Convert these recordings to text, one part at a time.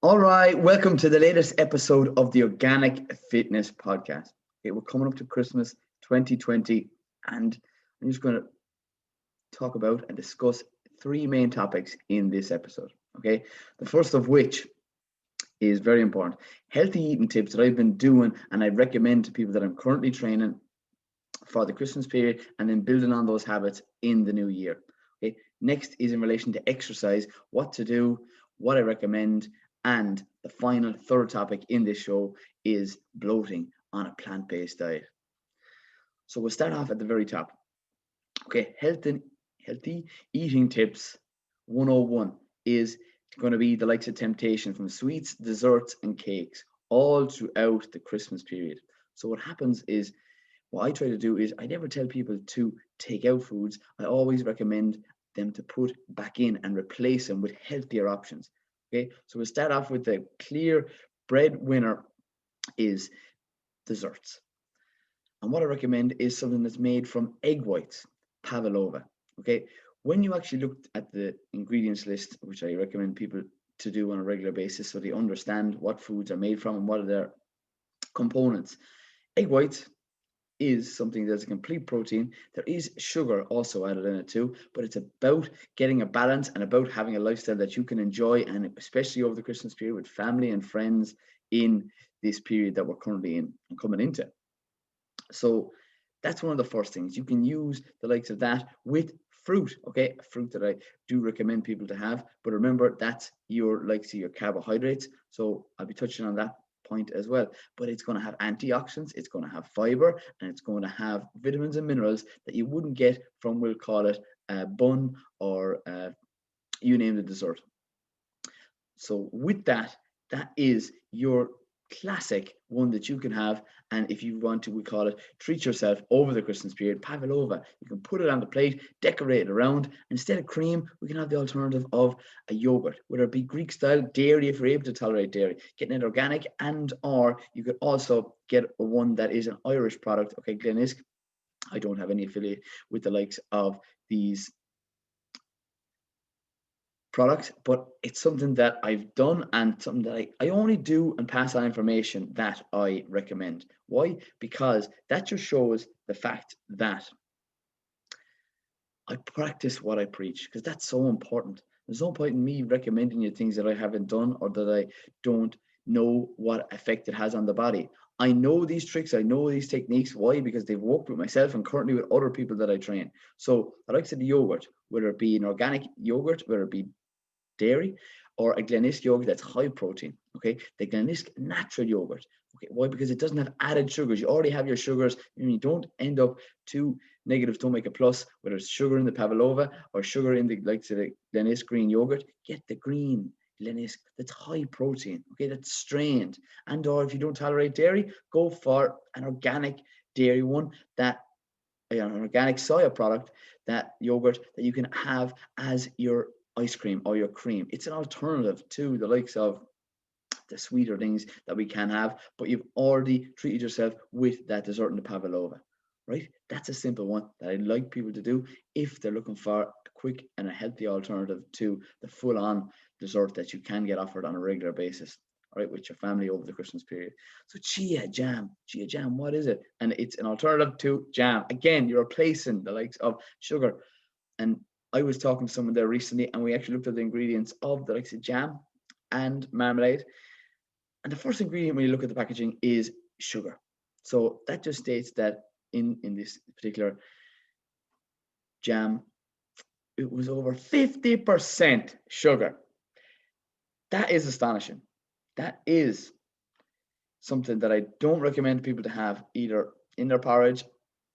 All right, welcome to the latest episode of the Organic Fitness Podcast. Okay, we're coming up to Christmas 2020, and I'm just going to talk about and discuss three main topics in this episode. Okay, the first of which is very important: healthy eating tips that I've been doing and I recommend to people that I'm currently training for the Christmas period, and then building on those habits in the new year. Okay, next is in relation to exercise, what to do, what I recommend, and the final third topic in this show is bloating on a plant-based diet. So we'll start off at the very top. Okay, healthy eating tips 101 is going to be the likes of temptation from sweets, desserts, and cakes all throughout the Christmas period. So what happens is, what I try to do is, I never tell people to take out foods. I always recommend them to put back in and replace them with healthier options. Okay, so we'll start off with the clear breadwinner is desserts. And what I recommend is something that's made from egg whites, pavlova. Okay, when you actually look at the ingredients list, which I recommend people to do on a regular basis so they understand what foods are made from and what are their components. Egg whites is something that's a complete protein. There is sugar also added in it too, but it's about getting a balance and about having a lifestyle that you can enjoy, and especially over the Christmas period with family and friends in this period that we're currently in and coming into. So that's one of the first things. You can use the likes of that with fruit. Okay, a fruit that I do recommend people to have, but remember that's your likes of your carbohydrates. So I'll be touching on that point as well. But it's going to have antioxidants, it's going to have fiber, and it's going to have vitamins and minerals that you wouldn't get from, we'll call it a bun or you name the dessert. So with that, that is your classic one that you can have. And if you want to, we call it treat yourself over the Christmas period, pavlova. You can put it on the plate, decorate it around. Instead of cream, we can have the alternative of a yogurt, whether it be Greek style, dairy if you're able to tolerate dairy, getting it organic, and or you could also get one that is an Irish product. Okay, Glenisk. I don't have any affiliate with the likes of these product, but it's something that I've done and something that I only do and pass on information that I recommend. Why? Because that just shows the fact that I practice what I preach, because that's so important. There's no point in me recommending you things that I haven't done or that I don't know what effect it has on the body. I know these tricks, I know these techniques. Why? Because they've worked with myself and currently with other people that I train. So I like to the yogurt, whether it be an organic yogurt, whether it be dairy, or a Glenisk yogurt that's high protein. Okay, the Glenisk natural yogurt. Okay, why? Because it doesn't have added sugars. You already have your sugars, and you don't end up two negatives don't make a plus. Whether it's sugar in the pavlova or sugar in the like the Glenisk green yogurt, get the green Glenisk that's high protein. Okay, that's strained. And or if you don't tolerate dairy, go for an organic dairy one that an organic soya product, that yogurt that you can have as your ice cream or your cream. It's an alternative to the likes of the sweeter things that we can have, but you've already treated yourself with that dessert in the pavlova, right? That's a simple one that I'd like people to do if they're looking for a quick and a healthy alternative to the full-on dessert that you can get offered on a regular basis. All right, with your family over the Christmas period. So chia jam, what is it? And it's an alternative to jam. Again, you're replacing the likes of sugar. And I was talking to someone there recently, and we actually looked at the ingredients of the likes of jam and marmalade. And the first ingredient when you look at the packaging is sugar. So that just states that in this particular jam, it was over 50% sugar. That is astonishing. That is something that I don't recommend people to have either in their porridge,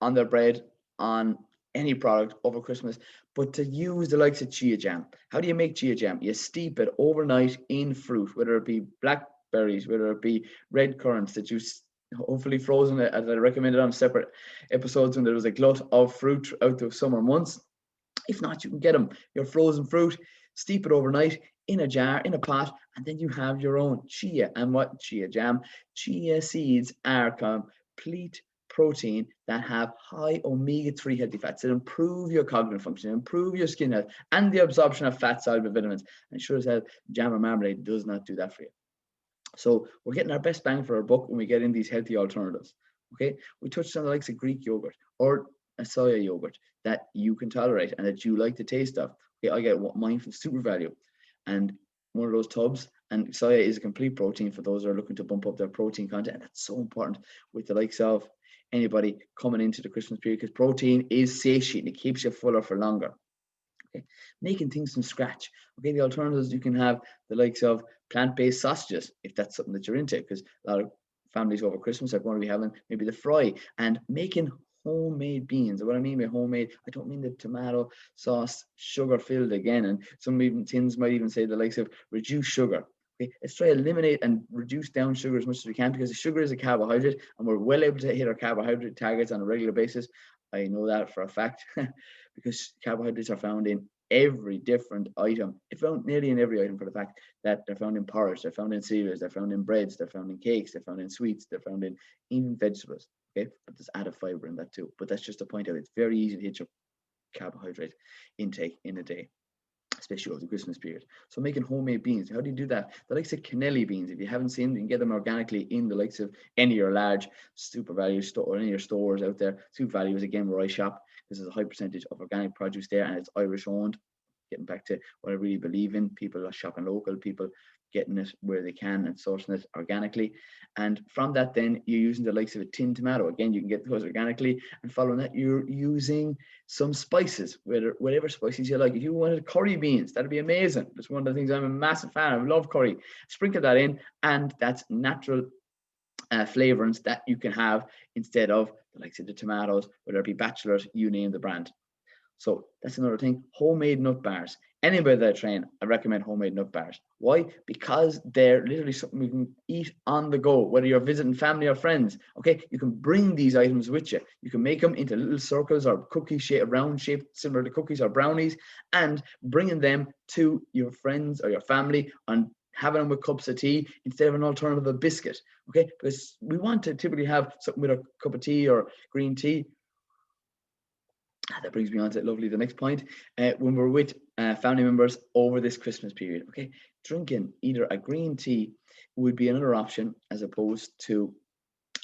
on their bread, on any product over Christmas, but to use the likes of chia jam. How do you make chia jam? You steep it overnight in fruit, whether it be blackberries, whether it be red currants that you hopefully frozen, as I recommended on separate episodes when there was a glut of fruit out the summer months. If not, you can get them, your frozen fruit, steep it overnight in a jar, in a pot, and then you have your own chia. And what chia jam? Chia seeds are complete protein that have high omega-3 healthy fats that improve your cognitive function, improve your skin health, and the absorption of fat-soluble vitamins. And sure as hell, jam or marmalade does not do that for you. So we're getting our best bang for our buck when we get in these healthy alternatives. Okay, we touched on the likes of Greek yogurt or a soya yogurt that you can tolerate and that you like the taste of. Okay, I get mine from Super Value, and one of those tubs. And soya is a complete protein for those that are looking to bump up their protein content. And that's so important with the likes of anybody coming into the Christmas period, because protein is satiating. It keeps you fuller for longer. Okay, making things from scratch. Okay, the alternatives, you can have the likes of plant-based sausages if that's something that you're into, because a lot of families over Christmas are going to be having maybe the fry, and making homemade beans. And what I mean by homemade, I don't mean the tomato sauce sugar filled again, and some even tins might even say the likes of reduced sugar. Okay, let's try to eliminate and reduce down sugar as much as we can, because the sugar is a carbohydrate and we're well able to hit our carbohydrate targets on a regular basis. I know that for a fact because carbohydrates are found in every different item. It's found nearly in every item, for the fact that they're found in porridge, they're found in cereals, they're found in breads, they're found in cakes, they're found in sweets, they're found in even vegetables. Okay, but there's added fiber in that too. But that's just a point out. It's very easy to hit your carbohydrate intake in a day, especially over the Christmas period. So making homemade beans, how do you do that? The likes of cannelli beans, if you haven't seen them, you can get them organically in the likes of any of your large Super Value store or any of your stores out there. Super Value is again where I shop, because there's a high percentage of organic produce there, and it's Irish owned. Getting back to what I really believe in, people are shopping local, people getting it where they can and sourcing it organically. And from that, then you're using the likes of a tin tomato. Again, you can get those organically. And following that, you're using some spices, whatever spices you like. If you wanted curry beans, that'd be amazing. That's one of the things I'm a massive fan of. I love curry. Sprinkle that in, and that's natural flavorings that you can have instead of the likes of the tomatoes, whether it be Bachelors, you name the brand. So that's another thing. Homemade nut bars. Anybody that I train, I recommend homemade nut bars. Why? Because they're literally something you can eat on the go, whether you're visiting family or friends. Okay, you can bring these items with you. You can make them into little circles or cookie shape, round shape, similar to cookies or brownies, and bringing them to your friends or your family and having them with cups of tea instead of an alternative, a biscuit. Okay, because we want to typically have something with a cup of tea or green tea. That brings me on to the next point. When we're with family members over this Christmas period, okay, drinking either a green tea would be another option, as opposed to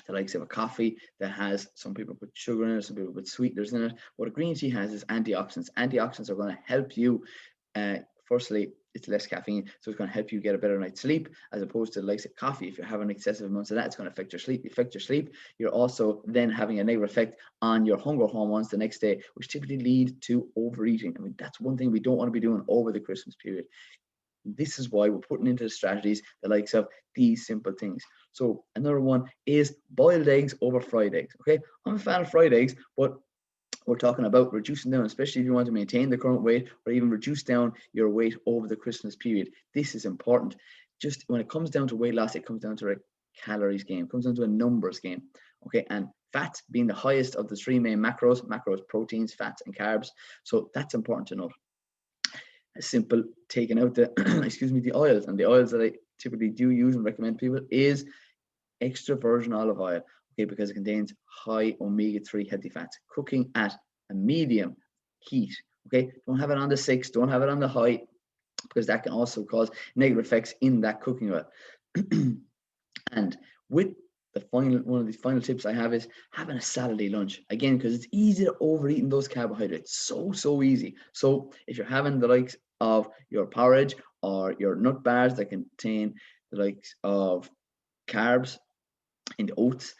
the likes of a coffee that has, some people put sugar in it, some people put sweeteners in it. What a green tea has is antioxidants. Antioxidants are going to help you, firstly, it's less caffeine, so it's going to help you get a better night's sleep, as opposed to the likes of coffee. If you're having excessive amounts of that, it's going to affect your sleep. You're also then having a negative effect on your hunger hormones the next day, which typically lead to overeating. I mean, that's one thing we don't want to be doing over the Christmas period. This is why we're putting into the strategies the likes of these simple things. So another one is boiled eggs over fried eggs. Okay, I'm a fan of fried eggs, but we're talking about reducing down, especially if you want to maintain the current weight or even reduce down your weight over the Christmas period. This is important. Just when it comes down to weight loss, it comes down to a calories game, it comes down to a numbers game. Okay, and fats being the highest of the three main macros, proteins, fats, and carbs. So that's important to note. A simple taking out the the oils, and the oils that I typically do use and recommend to people is extra virgin olive oil. Okay, because it contains high omega-3 healthy fats. Cooking at a medium heat. Okay, don't have it on the 6, don't have it on the high, because that can also cause negative effects in that cooking oil. And with the one of these final tips I have is having a Saturday lunch, again, because it's easy to overeat those carbohydrates. So easy. So if you're having the likes of your porridge or your nut bars that contain the likes of carbs in the oats,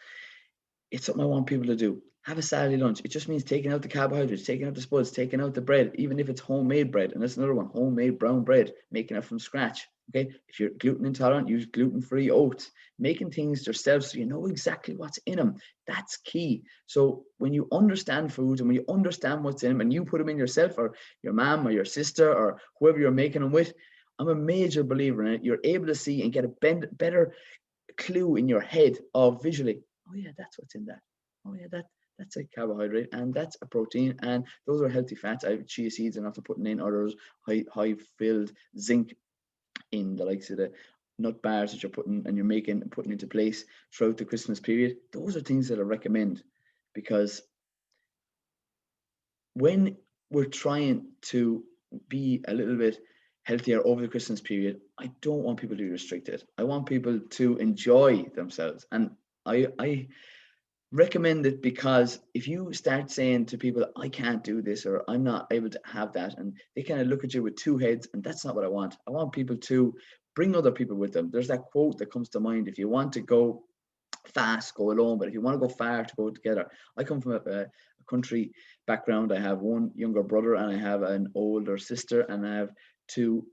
it's something I want people to do. Have a Saturday lunch. It just means taking out the carbohydrates, taking out the spuds, taking out the bread, even if it's homemade bread. And that's another one, homemade brown bread, making it from scratch. Okay, if you're gluten intolerant, use gluten-free oats. Making things yourself so you know exactly what's in them. That's key. So when you understand foods and when you understand what's in them and you put them in yourself, or your mom or your sister or whoever you're making them with, I'm a major believer in it. You're able to see and get a better clue in your head of visually, oh yeah, that's what's in that. Oh yeah, that's a carbohydrate and that's a protein and those are healthy fats. I have chia seeds and after putting in others high filled zinc in the likes of the nut bars that you're putting into place throughout the Christmas period. Those are things that I recommend. because when we're trying to be a little bit healthier over the Christmas period, I don't want people to be restricted. I want people to enjoy themselves. And I recommend it, because if you start saying to people, I can't do this or I'm not able to have that, and they kind of look at you with two heads, and that's not what I want. I want people to bring other people with them. There's that quote that comes to mind: if you want to go fast, go alone, but if you want to go far, to go together. I come from a country background. I have one younger brother and I have an older sister, and I have two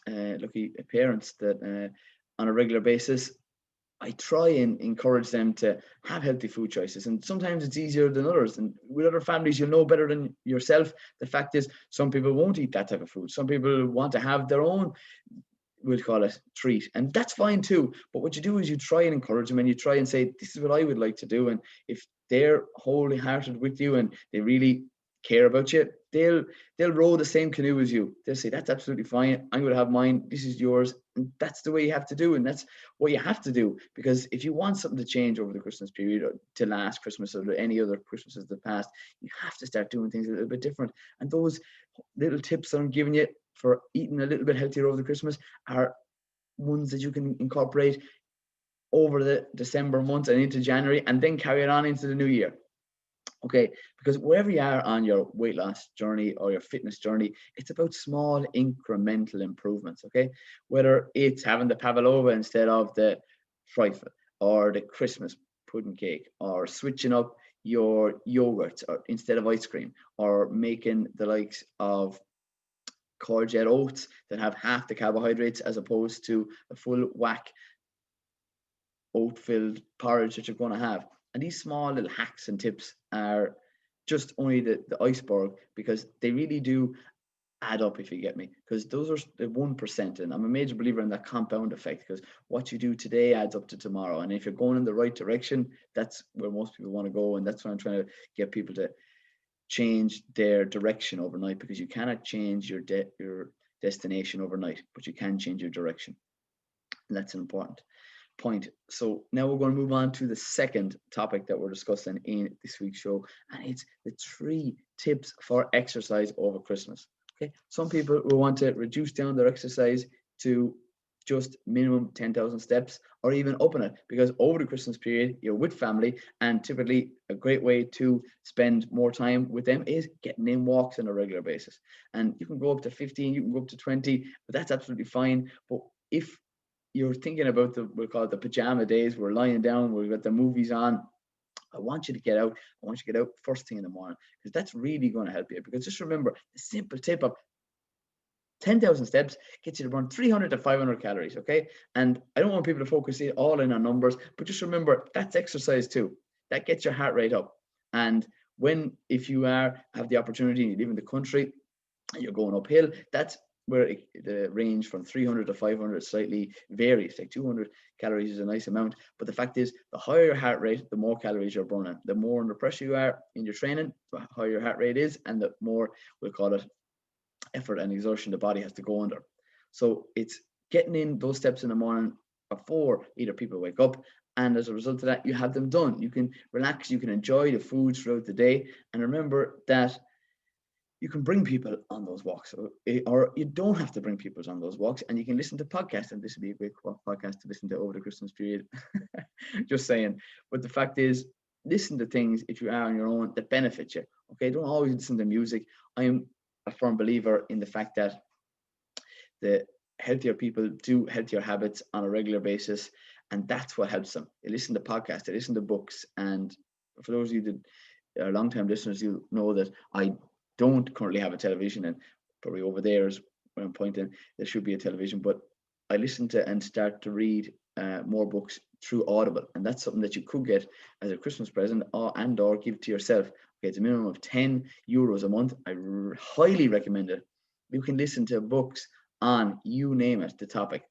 lucky parents that on a regular basis I try and encourage them to have healthy food choices. And sometimes it's easier than others. And with other families, you'll know better than yourself. The fact is, some people won't eat that type of food. Some people want to have their own, we'll call it, treat. And that's fine too. But what you do is you try and encourage them, and you try and say, this is what I would like to do. And if they're wholehearted with you and they really care about you, they'll row the same canoe as you. They'll say, that's absolutely fine. I'm going to have mine. This is yours. And that's the way you have to do. And that's what you have to do. Because if you want something to change over the Christmas period, or to last Christmas or any other Christmases of the past, you have to start doing things a little bit different. And those little tips that I'm giving you for eating a little bit healthier over the Christmas are ones that you can incorporate over the December month and into January, and then carry it on into the new year. Okay, because wherever you are on your weight loss journey or your fitness journey, it's about small incremental improvements. Okay, whether it's having the pavlova instead of the trifle, or the Christmas pudding cake, or switching up your yogurts or instead of ice cream, or making the likes of courgette oats that have half the carbohydrates as opposed to a full whack oat filled porridge that you're going to have. And these small little hacks and tips are just only the iceberg, because they really do add up, if you get me. Because those are the 1%. And I'm a major believer in that compound effect, because what you do today adds up to tomorrow. And if you're going in the right direction, that's where most people want to go. And that's what I'm trying to get people to change their direction overnight, because you cannot change your destination overnight, but you can change your direction. And that's an important point. So now we're going to move on to the second topic that we're discussing in this week's show, and it's the 3 tips for exercise over Christmas. Okay, some people will want to reduce down their exercise to just minimum 10,000 steps, or even open it, because over the Christmas period you're with family, and typically a great way to spend more time with them is getting in walks on a regular basis. And you can go up to 15, you can go up to 20, but that's absolutely fine. But if you're thinking about we'll call it the pajama days, we're lying down, we've got the movies on, I want you to get out. I want you to get out first thing in the morning, because that's really going to help you. Because just remember, the simple tip of 10,000 steps gets you to burn 300 to 500 calories, okay? And I don't want people to focus all in on numbers, but just remember, that's exercise too. That gets your heart rate up. And if you have the opportunity, and you live in the country, and you're going uphill, that's where the range from 300 to 500 slightly varies. Like 200 calories is a nice amount. But the fact is, the higher your heart rate, the more calories you're burning. The more under pressure you are in your training, the higher your heart rate is, and the more, we'll call it, effort and exertion the body has to go under. So it's getting in those steps in the morning before either people wake up, and as a result of that, you have them done. You can relax, you can enjoy the foods throughout the day, and remember that you can bring people on those walks, or you don't have to bring people on those walks, and you can listen to podcasts, and this would be a great podcast to listen to over the Christmas period. Just saying. But the fact is, listen to things, if you are on your own, that benefit you. Okay, don't always listen to music. I am a firm believer in the fact that the healthier people do healthier habits on a regular basis, and that's what helps them. They listen to podcasts, they listen to books, and for those of you that are long-time listeners, you know that I don't currently have a television, and probably over there is where I'm pointing, there should be a television, but I listen to and start to read more books through Audible, and that's something that you could get as a Christmas present, or give to yourself. Okay, it's a minimum of €10 a month. I highly recommend it. You can listen to books on, you name it, the topic,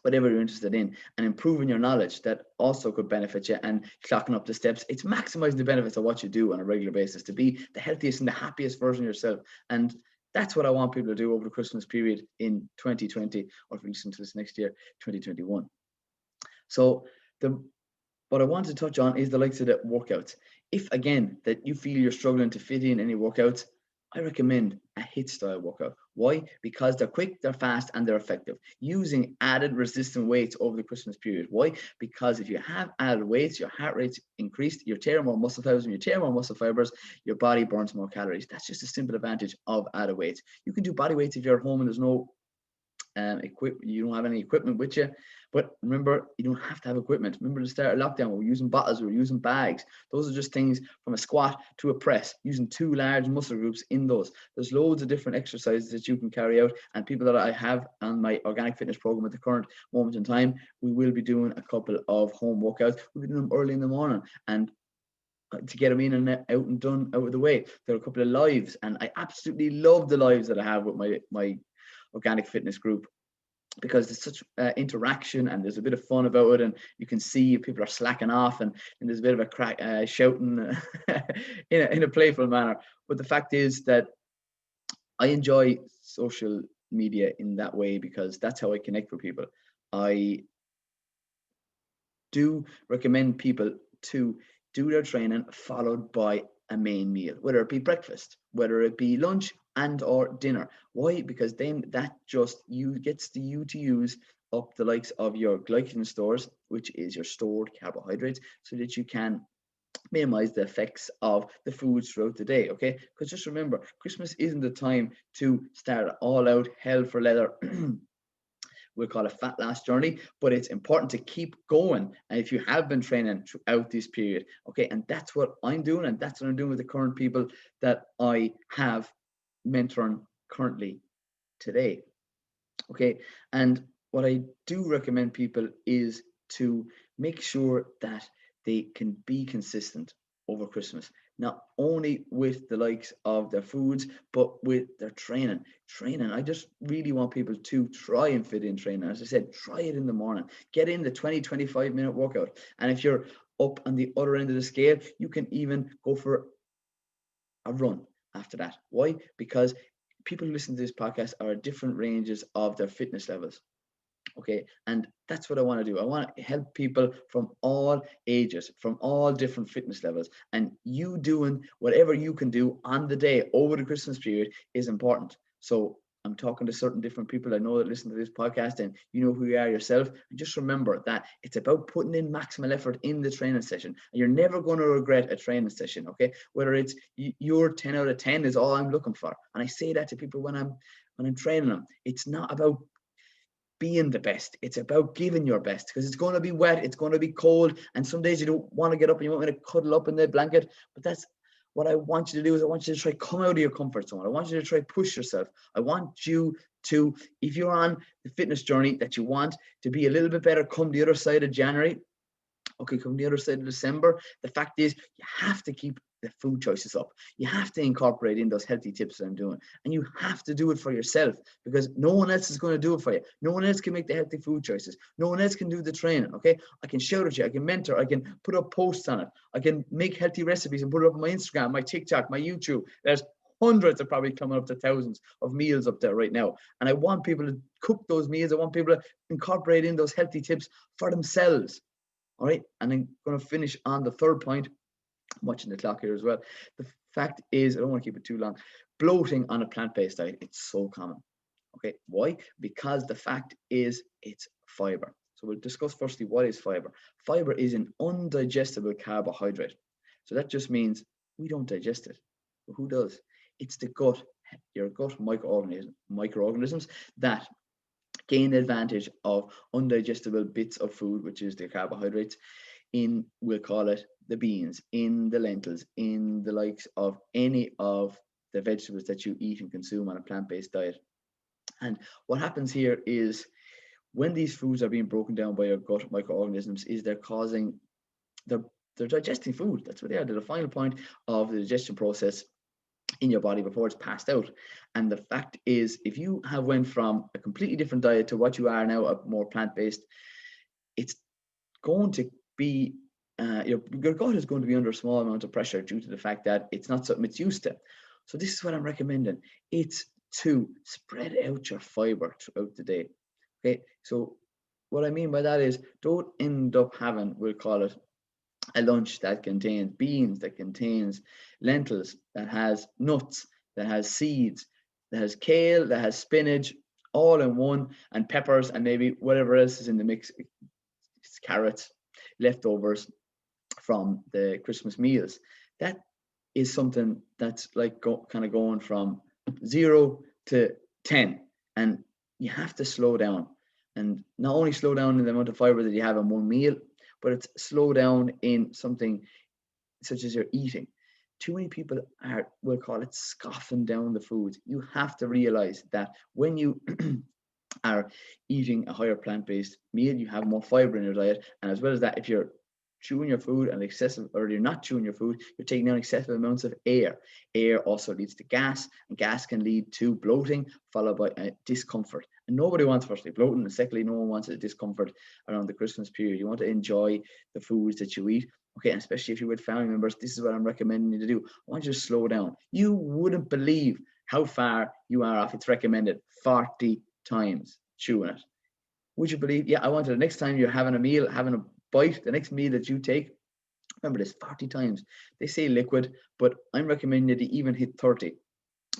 whatever you're interested in, and improving your knowledge. That also could benefit you, and clocking up the steps. It's maximizing the benefits of what you do on a regular basis to be the healthiest and the happiest version of yourself. And that's what I want people to do over the Christmas period in 2020, or if you listen to this next year, 2021. So what I want to touch on is the likes of the workouts. If again that you feel you're struggling to fit in any workouts, I recommend a HIIT style workout. Why? Because they're quick, they're fast, and they're effective. Using added resistant weights over the Christmas period. Why? Because if you have added weights, your heart rate's increased, you're tearing more muscle fibers. When you tear more muscle fibers, your body burns more calories. That's just a simple advantage of added weights. You can do body weights if you're at home and there's no you don't have any equipment with you. But remember, you don't have to have equipment. Remember the start of lockdown, we were using bottles, we were using bags. Those are just things from a squat to a press, using two large muscle groups in those. There's loads of different exercises that you can carry out. And people that I have on my organic fitness program at the current moment in time, we will be doing a couple of home workouts. We'll be doing them early in the morning. And to get them in and out and done out of the way. There are a couple of lives, and I absolutely love the lives that I have with my organic fitness group, because there's such interaction and there's a bit of fun about it, and you can see people are slacking off, and there's a bit of a crack shouting in a playful manner. But the fact is that I enjoy social media in that way, because that's how I connect with people. I do recommend people to do their training followed by a main meal, whether it be breakfast, whether it be lunch and or dinner. Why? Because then that just gets you to use up the likes of your glycogen stores, which is your stored carbohydrates, so that you can minimize the effects of the foods throughout the day. Okay, because just remember, Christmas isn't the time to start all out hell for leather we'll call it fat loss journey, but it's important to keep going. And if you have been training throughout this period, okay, and that's what I'm doing, and that's what I'm doing with the current people that I have mentoring currently today. Okay, and what I do recommend people is to make sure that they can be consistent over Christmas, not only with the likes of their foods, but with their training. Training, I just really want people to try and fit in training. As I said, try it in the morning, get in the 20-25 minute workout. And if you're up on the other end of the scale, you can even go for a run after that. Why? Because people who listen to this podcast are at different ranges of their fitness levels. Okay, and that's what I want to do. I want to help people from all ages, from all different fitness levels, and you doing whatever you can do on the day over the Christmas period is important. So I'm talking to certain different people I know that listen to this podcast, and you know who you are yourself. And just remember that it's about putting in maximal effort in the training session, and you're never going to regret a training session. Okay, whether it's your 10 out of 10 is all I'm looking for, and I say that to people when I'm training them. It's not about being the best, it's about giving your best, because it's going to be wet, it's going to be cold, and some days you don't want to get up and you want me to cuddle up in the blanket. But that's what I want you to do. Is I want you to try come out of your comfort zone. I want you to try push yourself. I want you to, if you're on the fitness journey that you want to be a little bit better come the other side of January, okay, come the other side of December, the fact is you have to keep the food choices up. You have to incorporate in those healthy tips that I'm doing, and you have to do it for yourself, because no one else is going to do it for you. No one else can make the healthy food choices. No one else can do the training. Okay, I can shout at you, I can mentor, I can put up posts on it, I can make healthy recipes and put it up on my Instagram, my TikTok, my YouTube. There's hundreds of probably coming up to thousands of meals up there right now, and I want people to cook those meals. I want people to incorporate in those healthy tips for themselves. All right, and I'm going to finish on the third point. I'm watching the clock here as well. The fact is, I don't want to keep it too long. Bloating on a plant-based diet, it's so common. Okay, why? Because the fact is, it's fiber. So we'll discuss firstly what is fiber. Fiber is an undigestible carbohydrate. So that just means we don't digest it. But who does? It's the gut, your gut microorganisms that gain advantage of undigestible bits of food, which is the carbohydrates, in, we'll call it the beans, in the lentils, in the likes of any of the vegetables that you eat and consume on a plant-based diet. And what happens here is when these foods are being broken down by your gut microorganisms, is they're digesting food. That's what they are. They're the final point of the digestion process in your body before it's passed out. And the fact is, if you have went from a completely different diet to what you are now, a more plant-based, it's going to be your gut is going to be under a small amount of pressure due to the fact that it's not something it's used to. So this is what I'm recommending. It's to spread out your fiber throughout the day. Okay, so what I mean by that is don't end up having, we'll call it, a lunch that contains beans, that contains lentils, that has nuts, that has seeds, that has kale, that has spinach, all in one, and peppers, and maybe whatever else is in the mix. It's carrots, leftovers from the Christmas meals. That is something that's like kind of going from 0 to 10, and you have to slow down, and not only slow down in the amount of fiber that you have in one meal, but it's slow down in something such as your eating. Too many people are, we'll call it, scoffing down the foods. You have to realize that when you are eating a higher plant-based meal, you have more fiber in your diet, and as well as that, if you're chewing your food and excessive, or you're not chewing your food, you're taking down excessive amounts of air. Air also leads to gas, and gas can lead to bloating, followed by discomfort. And nobody wants, firstly, bloating, and secondly, no one wants a discomfort around the Christmas period. You want to enjoy the foods that you eat. Okay, and especially if you're with family members, this is what I'm recommending you to do. I want you to slow down. You wouldn't believe how far you are off. It's recommended 40 times chewing it. Would you believe? Yeah, I want the next time you're having a meal, having a bite, the next meal that you take, remember this, 40 times. They say liquid, but I'm recommending you to even hit 30,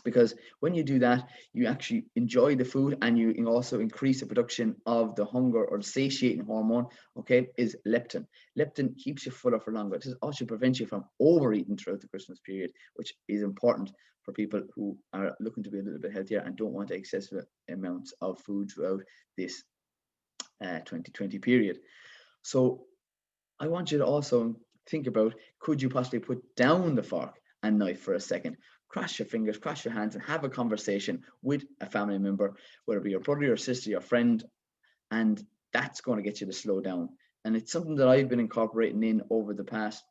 because when you do that, you actually enjoy the food, and you also increase the production of the hunger or the satiating hormone, okay, is leptin. Leptin keeps you fuller for longer. This also prevents you from overeating throughout the Christmas period, which is important for people who are looking to be a little bit healthier and don't want excessive amounts of food throughout this 2020 period. So I want you to also think about, could you possibly put down the fork and knife for a second, cross your fingers, cross your hands, and have a conversation with a family member, whether it be your brother, your sister, your friend, and that's going to get you to slow down. And it's something that I've been incorporating in over the past,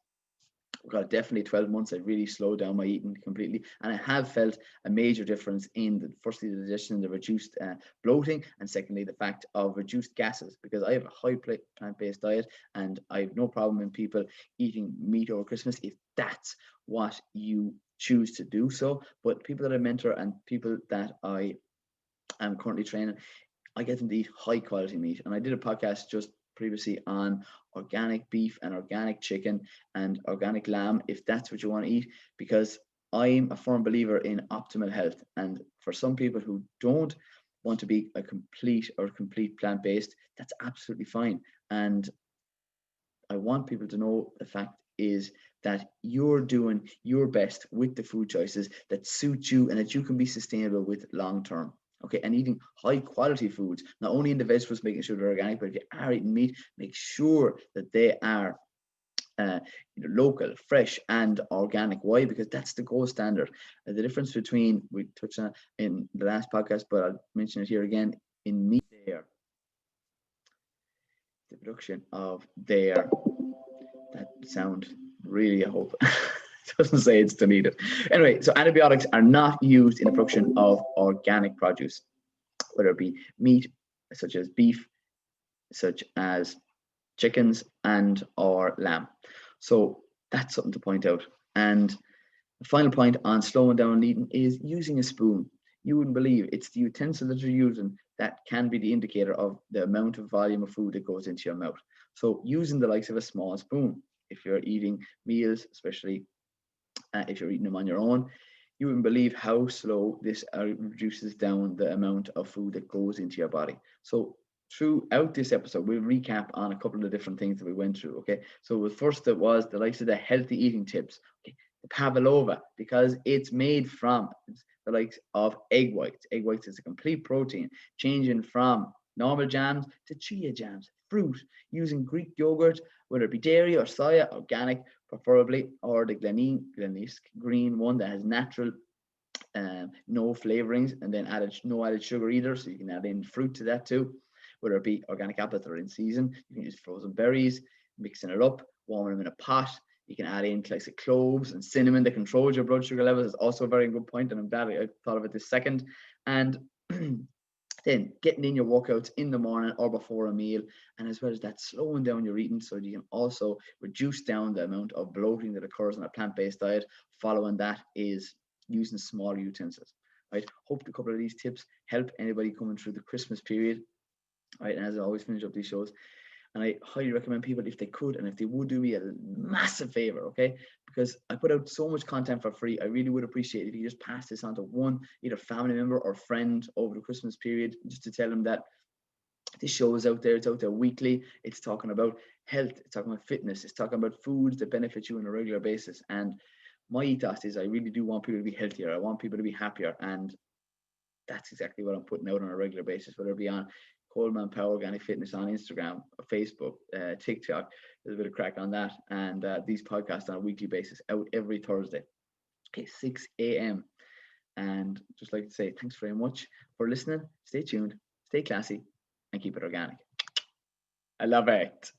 definitely 12 months. I really slowed down my eating completely, and I have felt a major difference in firstly the digestion, the reduced bloating, and secondly the fact of reduced gases, because I have a high plant-based diet, and I have no problem in people eating meat over Christmas if that's what you choose to do so. But people that I mentor and people that I am currently training, I get them to eat high quality meat. And I did a podcast just previously on organic beef and organic chicken and organic lamb, if that's what you want to eat, because I'm a firm believer in optimal health. And for some people who don't want to be a complete plant-based, that's absolutely fine. And I want people to know the fact is that you're doing your best with the food choices that suit you and that you can be sustainable with long term. Okay, and eating high quality foods, not only in the vegetables, making sure they're organic, but if you are eating meat, make sure that they are local, fresh, and organic. Why? Because that's the gold standard. The difference between, we touched on in the last podcast, but I'll mention it here again, in meat, there, the production of their, that sound really, I hope doesn't say it's deleted. Anyway, so antibiotics are not used in the production of organic produce, whether it be meat, such as beef, such as chickens, and or lamb. So that's something to point out. And the final point on slowing down eating is using a spoon. You wouldn't believe, it's the utensil that you're using that can be the indicator of the amount of volume of food that goes into your mouth. So using the likes of a small spoon, if you're eating meals, especially if you're eating them on your own, you wouldn't believe how slow this reduces down the amount of food that goes into your body. So throughout this episode, we'll recap on a couple of different things that we went through. Okay, so the first that was the likes of the healthy eating tips. Okay, the pavlova, because it's made from the likes of egg whites. Egg whites is a complete protein, changing from normal jams to chia jams, fruit, using Greek yogurt, whether it be dairy or soya, organic preferably, or the Glenese green one that has natural no flavorings, and then no added sugar either, so you can add in fruit to that too, whether it be organic apples that are in season. You can use frozen berries, mixing it up, warming them in a pot. You can add in like cloves and cinnamon that controls your blood sugar levels. Is also a very good point, and I'm glad I thought of it this second. And then getting in your workouts in the morning or before a meal, and as well as that, slowing down your eating so you can also reduce down the amount of bloating that occurs in a plant-based diet. Following that is using smaller utensils. Right, hope a couple of these tips help anybody coming through the Christmas period. Right, and as I always finish up these shows, And I highly recommend people, if they could and if they would, do me a massive favor, okay? Because I put out so much content for free. I really would appreciate it if you just pass this on to one, either family member or friend over the Christmas period, just to tell them that this show is out there. It's out there weekly. It's talking about health. It's talking about fitness. It's talking about foods that benefit you on a regular basis. And my ethos is I really do want people to be healthier. I want people to be happier. And that's exactly what I'm putting out on a regular basis, whether it be on Coleman Power Organic Fitness on Instagram, or Facebook, TikTok. There's a bit of crack on that. And these podcasts on a weekly basis out every Thursday, okay, 6 a.m. And just like to say, thanks very much for listening. Stay tuned, stay classy, and keep it organic. I love it.